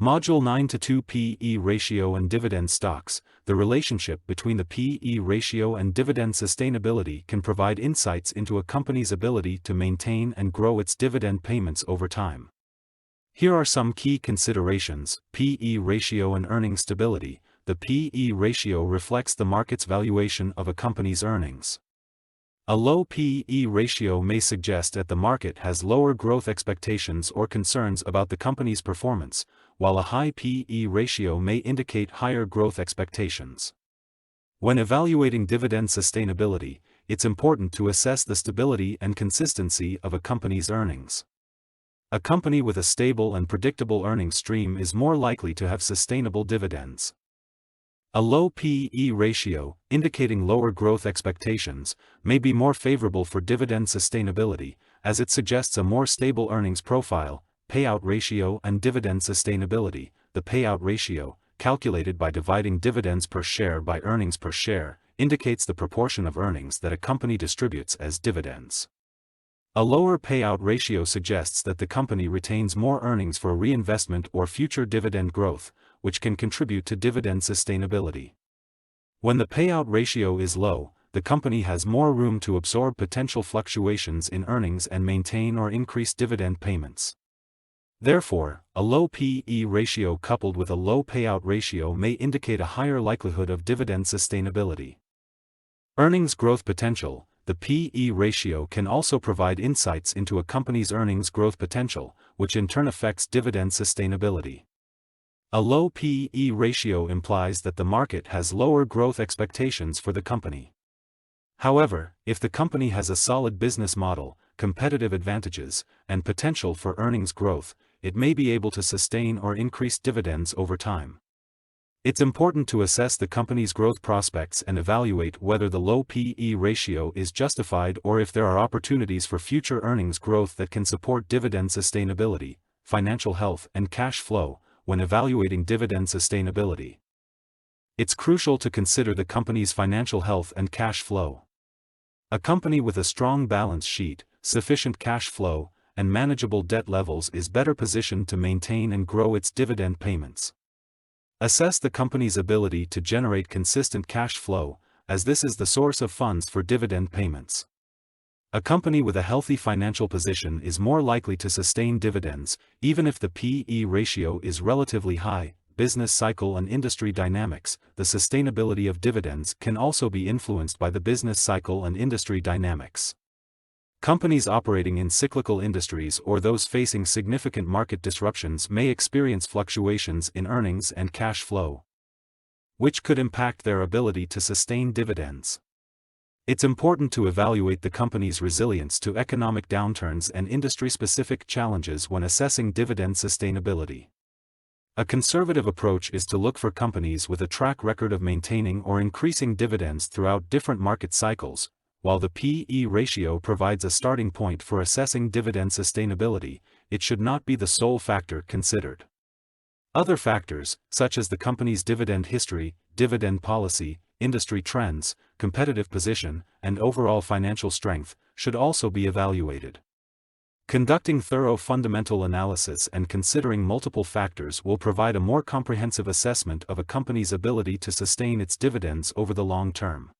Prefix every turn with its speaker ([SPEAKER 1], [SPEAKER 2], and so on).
[SPEAKER 1] Module 9 to 2 P/E ratio and dividend stocks. The relationship between the P/E ratio and dividend sustainability can provide insights into a company's ability to maintain and grow its dividend payments over time. Here are some key considerations: P/E ratio and earning stability. The P/E ratio reflects the market's valuation of a company's earnings. A low P/E ratio may suggest that the market has lower growth expectations or concerns about the company's performance, while a high P/E ratio may indicate higher growth expectations. When evaluating dividend sustainability, it's important to assess the stability and consistency of a company's earnings. A company with a stable and predictable earnings stream is more likely to have sustainable dividends. A low P/E ratio, indicating lower growth expectations, may be more favorable for dividend sustainability, as it suggests a more stable earnings profile. Payout ratio and dividend sustainability. The payout ratio, calculated by dividing dividends per share by earnings per share, indicates the proportion of earnings that a company distributes as dividends. A lower payout ratio suggests that the company retains more earnings for reinvestment or future dividend growth, which can contribute to dividend sustainability. When the payout ratio is low, the company has more room to absorb potential fluctuations in earnings and maintain or increase dividend payments. Therefore, a low P/E ratio coupled with a low payout ratio may indicate a higher likelihood of dividend sustainability. Earnings growth potential. The P/E ratio can also provide insights into a company's earnings growth potential, which in turn affects dividend sustainability. A low P/E ratio implies that the market has lower growth expectations for the company. However, if the company has a solid business model, competitive advantages, and potential for earnings growth, it may be able to sustain or increase dividends over time. It's important to assess the company's growth prospects and evaluate whether the low P/E ratio is justified or if there are opportunities for future earnings growth that can support dividend sustainability, financial health, and cash flow. When evaluating dividend sustainability, it's crucial to consider the company's financial health and cash flow. A company with a strong balance sheet, sufficient cash flow, and manageable debt levels is better positioned to maintain and grow its dividend payments. Assess the company's ability to generate consistent cash flow, as this is the source of funds for dividend payments. A company with a healthy financial position is more likely to sustain dividends, even if the P/E ratio is relatively high. Business cycle and industry dynamics. The sustainability of dividends can also be influenced by the business cycle and industry dynamics. Companies operating in cyclical industries or those facing significant market disruptions may experience fluctuations in earnings and cash flow, which could impact their ability to sustain dividends. It's important to evaluate the company's resilience to economic downturns and industry-specific challenges when assessing dividend sustainability. A conservative approach is to look for companies with a track record of maintaining or increasing dividends throughout different market cycles. While the P/E ratio provides a starting point for assessing dividend sustainability, it should not be the sole factor considered. Other factors, such as the company's dividend history, dividend policy, industry trends, competitive position, and overall financial strength, should also be evaluated. Conducting thorough fundamental analysis and considering multiple factors will provide a more comprehensive assessment of a company's ability to sustain its dividends over the long term.